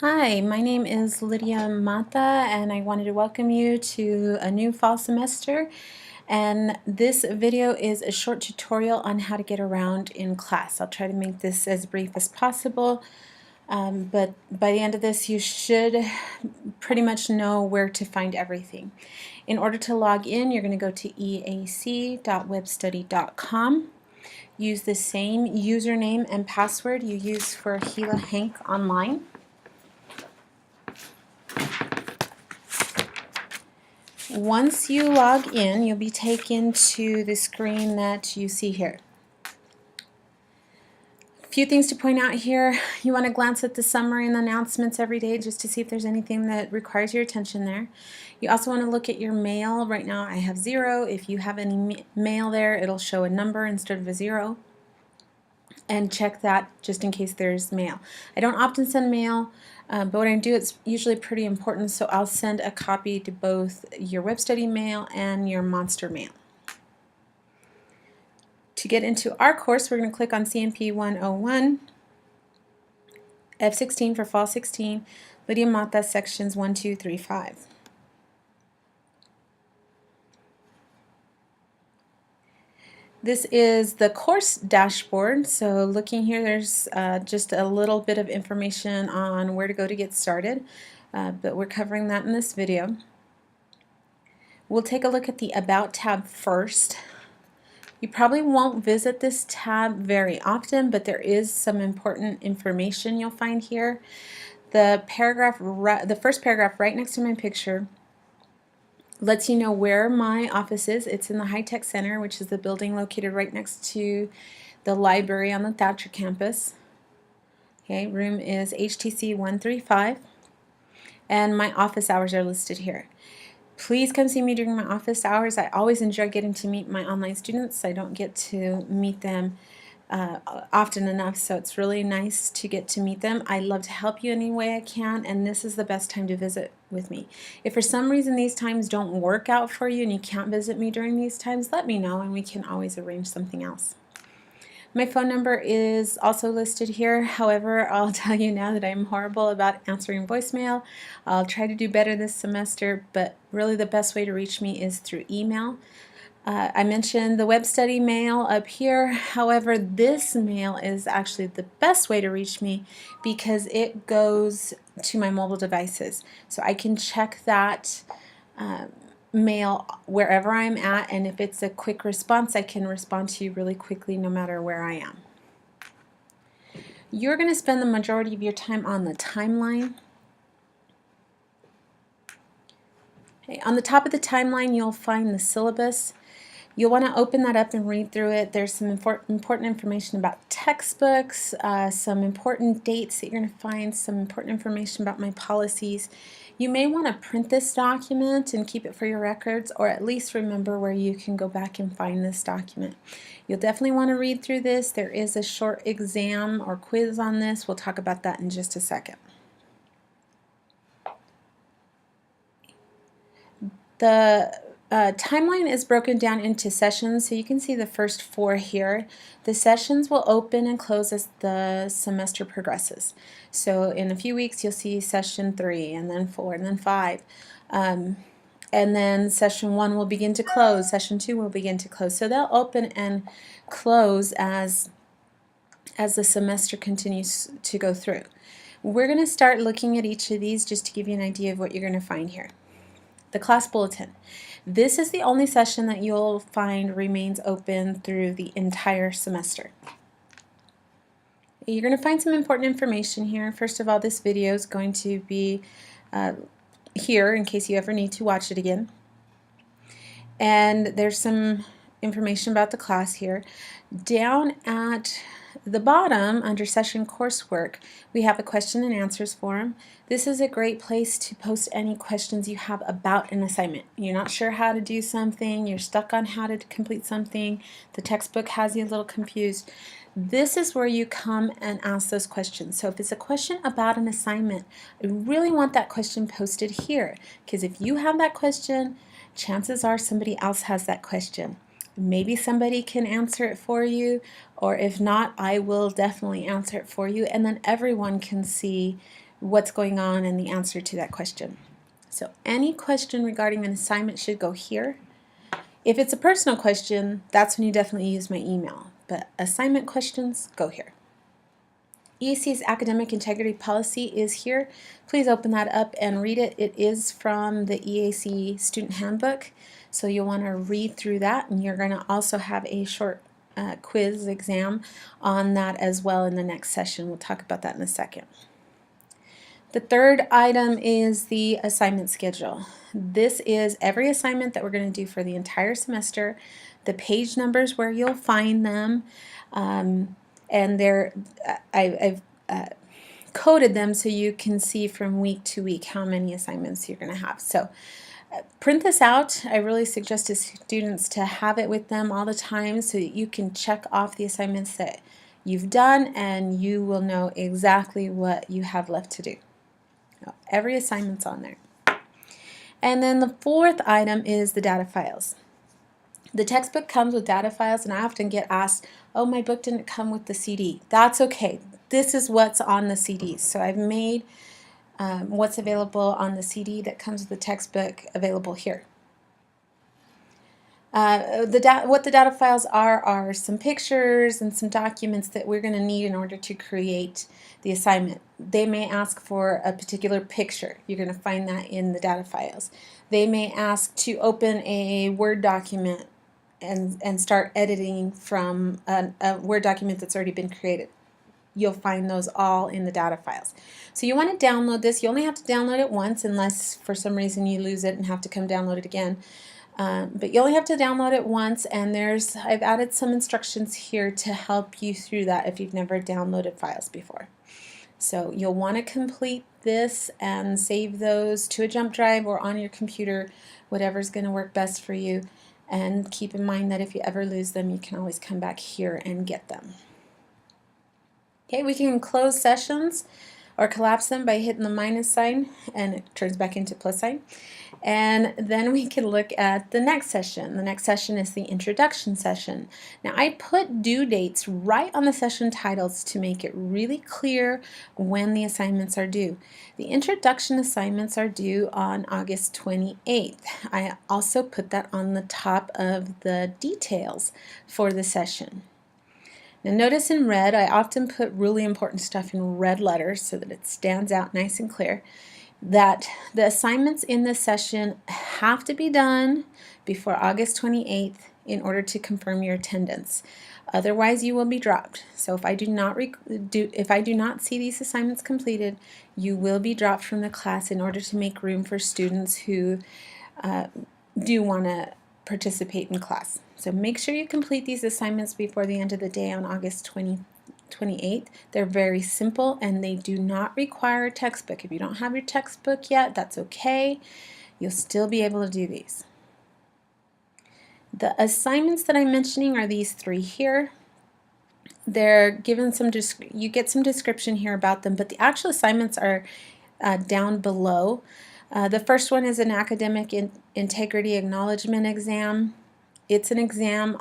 Hi, my name is Lydia Mata and I wanted to welcome you to a new fall semester, and this video is a short tutorial on how to get around in class. I'll try to make this as brief as possible, but by the end of this you should pretty much know where to find everything. In order to log in, you're going to go to eac.webstudy.com. Use the same username and password you use for Gila Hank online. Once you log in, you'll be taken to the screen that you see here. A few things to point out here. You want to glance at the summary and the announcements every day just to see if there's anything that requires your attention there. You also want to look at your mail. Right now I have 0. If you have any mail there, it'll show a number instead of a 0. And check that just in case there's mail. I don't often send mail, but when I do, it's usually pretty important, so I'll send a copy to both your web study mail and your monster mail. To get into our course, we're going to click on CMP101, F16 for Fall 16, Lydia Mata sections 1, 2, 3, 5. This is the course dashboard. So looking here, there's just a little bit of information on where to go to get started, but we're covering that in this video. We'll take a look at the About tab first. You probably won't visit this tab very often, but there is some important information you'll find here. The first paragraph right next to my picture lets you know where my office is. It's in the High Tech Center, which is the building located right next to the library on the Thatcher campus. Okay, room is HTC 135, and my office hours are listed here. Please come see me during my office hours. I always enjoy getting to meet my online students. I don't get to meet them often enough, so it's really nice to get to meet them. I love to help you any way I can, and this is the best time to visit with me. If for some reason these times don't work out for you and you can't visit me during these times, let me know and we can always arrange something else. My phone number is also listed here. However, I'll tell you now that I'm horrible about answering voicemail. I'll try to do better this semester, but really the best way to reach me is through email. I mentioned the web study mail up here. However, this mail is actually the best way to reach me because it goes to my mobile devices. So I can check that mail wherever I'm at, and if it's a quick response, I can respond to you really quickly no matter where I am. You're going to spend the majority of your time on the timeline. Okay, on the top of the timeline, you'll find the syllabus. You'll want to open that up and read through it. There's some important information about textbooks, some important dates that you're going to find, some important information about my policies. You may want to print this document and keep it for your records, or at least remember where you can go back and find this document. You'll definitely want to read through this. There is a short exam or quiz on this. We'll talk about that in just a second. The timeline is broken down into sessions, so you can see the first 4 here. The sessions will open and close as the semester progresses. So in a few weeks you'll see session 3, and then 4, and then 5. And then session 1 will begin to close, session 2 will begin to close. So they'll open and close as the semester continues to go through. We're going to start looking at each of these just to give you an idea of what you're going to find here. The class bulletin. This is the only session that you'll find remains open through the entire semester. You're going to find some important information here. First of all, this video is going to be here in case you ever need to watch it again. And there's some information about the class here. Down at the bottom, under session coursework, we have a question and answers form. This is a great place to post any questions you have about an assignment. You're not sure how to do something, you're stuck on how to complete something, the textbook has you a little confused. This is where you come and ask those questions. So if it's a question about an assignment, I really want that question posted here, because if you have that question, chances are somebody else has that question. Maybe somebody can answer it for you, or if not, I will definitely answer it for you, and then everyone can see what's going on and the answer to that question. So any question regarding an assignment should go here. If it's a personal question, that's when you definitely use my email. But assignment questions, go here. EAC's academic integrity policy is here. Please open that up and read it. It is from the EAC student handbook, so you'll want to read through that, and you're going to also have a short quiz exam on that as well in the next session. We'll talk about that in a second. The third item is the assignment schedule. This is every assignment that we're going to do for the entire semester, the page numbers where you'll find them, and I've coded them so you can see from week to week how many assignments you're going to have. So print this out. I really suggest to students to have it with them all the time so that you can check off the assignments that you've done and you will know exactly what you have left to do. Every assignment's on there. And then the fourth item is the data files. The textbook comes with data files, and I often get asked, oh, my book didn't come with the CD. That's okay. This is what's on the CDs. So I've made what's available on the CD that comes with the textbook available here. What the data files are some pictures and some documents that we're going to need in order to create the assignment. They may ask for a particular picture. You're going to find that in the data files. They may ask to open a Word document and start editing from a Word document that's already been created. You'll find those all in the data files. So you want to download this. You only have to download it once unless for some reason you lose it and have to come download it again. But you only have to download it once, and I've added some instructions here to help you through that if you've never downloaded files before. So you'll want to complete this and save those to a jump drive or on your computer, whatever's going to work best for you. And keep in mind that if you ever lose them, you can always come back here and get them. Okay, we can close sessions or collapse them by hitting the minus sign, and it turns back into plus sign. And then we can look at the next session. The next session is the introduction session. Now I put due dates right on the session titles to make it really clear when the assignments are due. The introduction assignments are due on August 28th. I also put that on the top of the details for the session. Now notice in red, I often put really important stuff in red letters so that it stands out nice and clear, that the assignments in this session have to be done before August 28th in order to confirm your attendance. Otherwise, you will be dropped. So if I do not see these assignments completed, you will be dropped from the class in order to make room for students who do want to participate in class. So make sure you complete these assignments before the end of the day on August 28th. They're very simple and they do not require a textbook. If you don't have your textbook yet, that's okay. You'll still be able to do these. The assignments that I'm mentioning are these three here. They're given you get some description here about them, but the actual assignments are down below. The first one is an academic integrity acknowledgement exam. It's an exam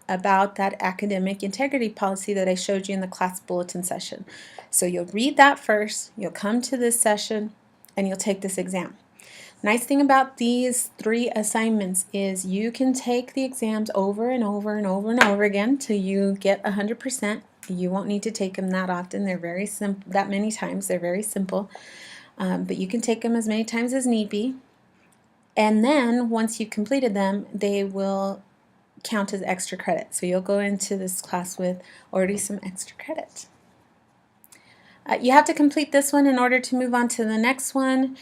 about that academic integrity policy that I showed you in the class bulletin session. So you'll read that first, you'll come to this session, and you'll take this exam. Nice thing about these three assignments is you can take the exams over and over and over and over again till you get 100%. You won't need to take them that often. They're very simple, that many times. They're very simple. But you can take them as many times as need be. And then once you've completed them, they will count as extra credit. So you'll go into this class with already some extra credit. You have to complete this one in order to move on to the next one.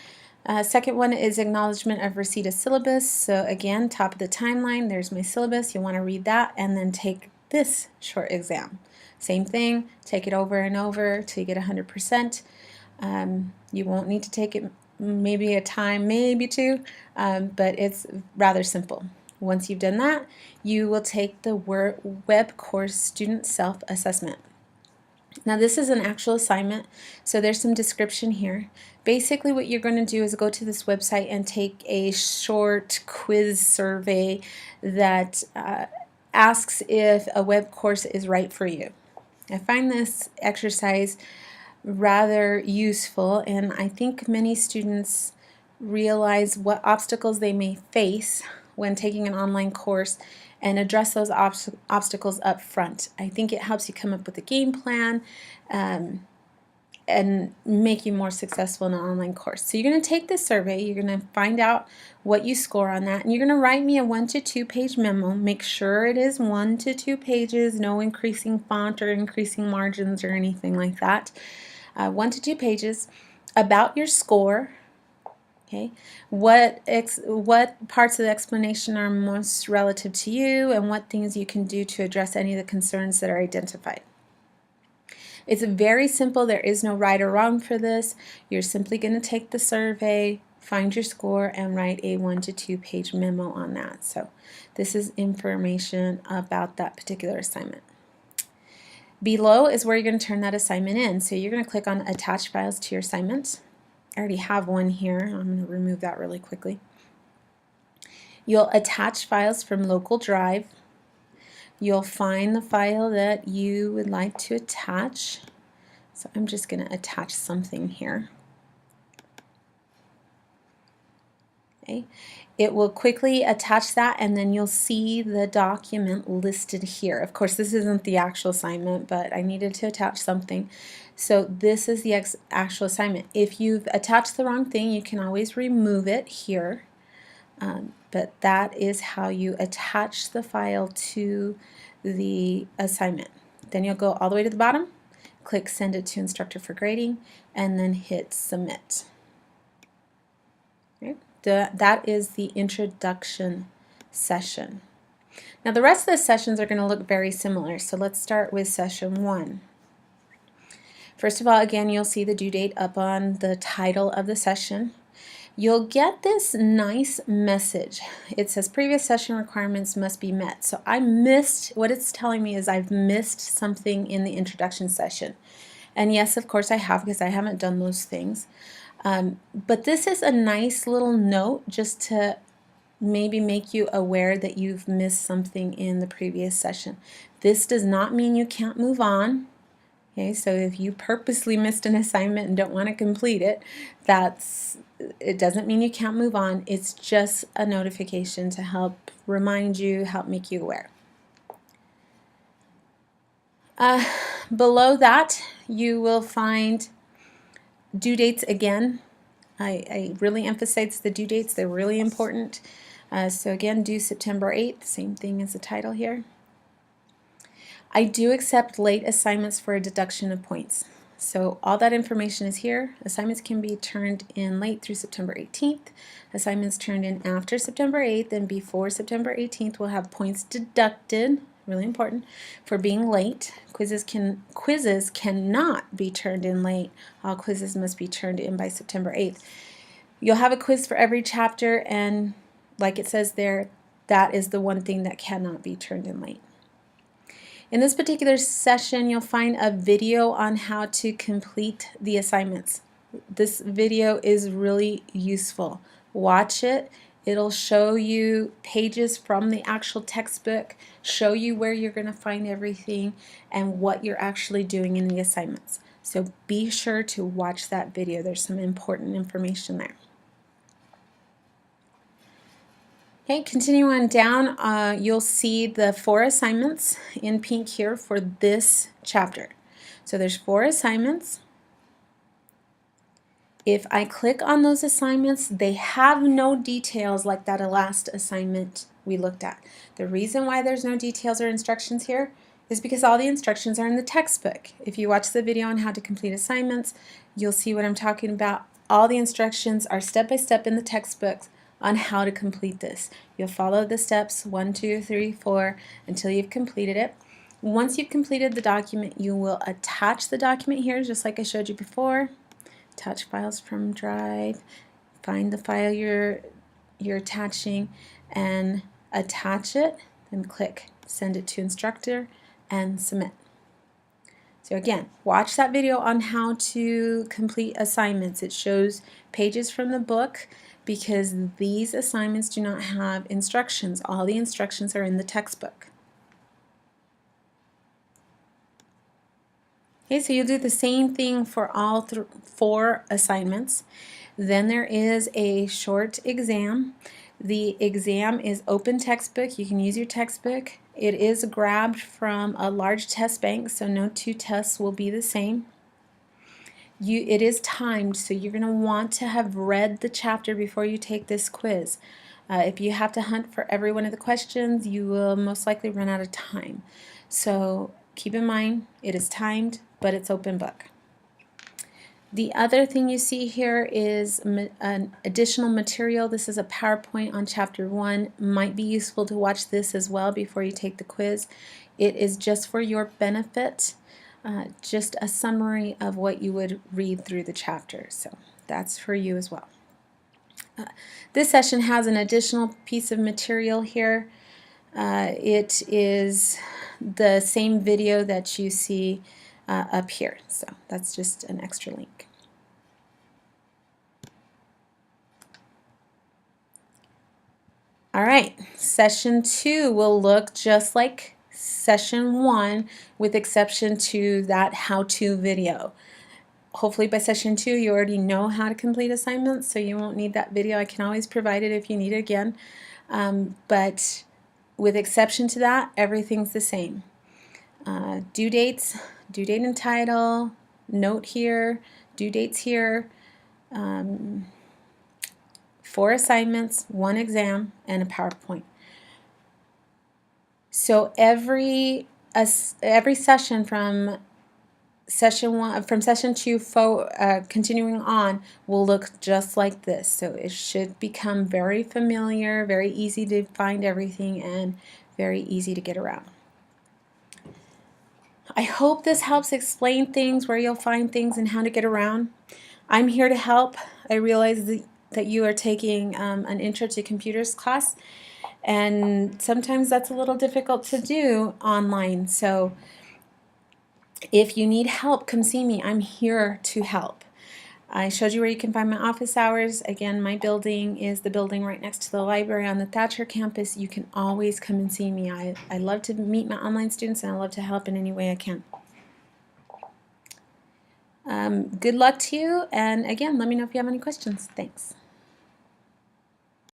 Second one is acknowledgement of receipt of syllabus. So again, top of the timeline, there's my syllabus. You'll want to read that and then take this short exam. Same thing, take it over and over till you get 100%. You won't need to take it maybe a time, maybe two, but it's rather simple. Once you've done that, you will take the web course student self-assessment. Now this is an actual assignment, so there's some description here. Basically what you're going to do is go to this website and take a short quiz survey that asks if a web course is right for you. I find this exercise rather useful, and I think many students realize what obstacles they may face when taking an online course and address those obstacles up front. I think it helps you come up with a game plan and make you more successful in an online course. So you're going to take this survey, you're going to find out what you score on that, and you're going to write me a 1 to 2 page memo. Make sure it is 1 to 2 pages, no increasing font or increasing margins or anything like that. 1 to 2 pages about your score. Okay, what parts of the explanation are most relative to you, and what things you can do to address any of the concerns that are identified. It's very simple. There is no right or wrong for this. You're simply going to take the survey, find your score, and write a 1 to 2 page memo on that. So this is information about that particular assignment. Below is where you're going to turn that assignment in. So you're going to click on Attach Files to your assignment. I already have one here. I'm going to remove that really quickly. You'll attach files from local drive. You'll find the file that you would like to attach. So I'm just going to attach something here. Okay. It will quickly attach that, and then you'll see the document listed here. Of course, this isn't the actual assignment, but I needed to attach something. So this is the actual assignment. If you've attached the wrong thing, you can always remove it here. But that is how you attach the file to the assignment. Then you'll go all the way to the bottom, click Send it to Instructor for Grading, and then hit Submit. Okay. That is the introduction session. Now the rest of the sessions are going to look very similar, so let's start with session 1. First of all, again, you'll see the due date up on the title of the session. You'll get this nice message. It says previous session requirements must be met. So I missed, what it's telling me is I've missed something in the introduction session. And yes, of course I have, because I haven't done those things. But this is a nice little note just to maybe make you aware that you've missed something in the previous session. This does not mean you can't move on. Okay, so if you purposely missed an assignment and don't want to complete it, it doesn't mean you can't move on. It's just a notification to help remind you, help make you aware. Below that, you will find due dates again. I really emphasize the due dates. They're really important. So again, due September 8th, same thing as the title here. I do accept late assignments for a deduction of points. So all that information is here. Assignments can be turned in late through September 18th. Assignments turned in after September 8th and before September 18th will have points deducted, really important, for being late. Quizzes cannot be turned in late. All quizzes must be turned in by September 8th. You'll have a quiz for every chapter, and like it says there, that is the one thing that cannot be turned in late. In this particular session, you'll find a video on how to complete the assignments. This video is really useful. Watch it. It'll show you pages from the actual textbook, show you where you're going to find everything and what you're actually doing in the assignments. So be sure to watch that video. There's some important information there. Okay, continue on down, you'll see the 4 assignments in pink here for this chapter. So there's 4 assignments. If I click on those assignments, they have no details like that last assignment we looked at. The reason why there's no details or instructions here is because all the instructions are in the textbook. If you watch the video on how to complete assignments, you'll see what I'm talking about. All the instructions are step-by-step in the textbooks on how to complete this. You'll follow the steps 1, 2, 3, 4 until you've completed it. Once you've completed the document, you will attach the document here just like I showed you before. Attach files from Drive, find the file you're attaching and attach it, then click Send it to Instructor and Submit. So again, watch that video on how to complete assignments. It shows pages from the book because these assignments do not have instructions. All the instructions are in the textbook. Okay, so you'll do the same thing for all 4 assignments. Then there is a short exam. The exam is open textbook. You can use your textbook. It is grabbed from a large test bank, so no 2 tests will be the same. It is timed, so you're going to want to have read the chapter before you take this quiz. If you have to hunt for every one of the questions, you will most likely run out of time. So keep in mind, it is timed, but it's open book. The other thing you see here is an additional material. This is a PowerPoint on Chapter 1. Might be useful to watch this as well before you take the quiz. It is just for your benefit, just a summary of what you would read through the chapter. So that's for you as well. This session has an additional piece of material here. It is the same video that you see up here. So that's just an extra link. All right, session 2 will look just like session 1 with exception to that how-to video. Hopefully by session 2 you already know how to complete assignments, so you won't need that video. I can always provide it if you need it again. But with exception to that, everything's the same. Due dates, due date and title, note here, due dates here, 4 assignments, 1 exam, and a PowerPoint. So every session from session 2 continuing on will look just like this. So it should become very familiar, very easy to find everything, and very easy to get around. I hope this helps explain things, where you'll find things, and how to get around. I'm here to help. I realize that you are taking an Intro to Computers class, and sometimes that's a little difficult to do online. So if you need help, come see me. I'm here to help. I showed you where you can find my office hours. Again, my building is the building right next to the library on the Thatcher campus. You can always come and see me. I love to meet my online students, and I love to help in any way I can. Good luck to you, and again, let me know if you have any questions. Thanks.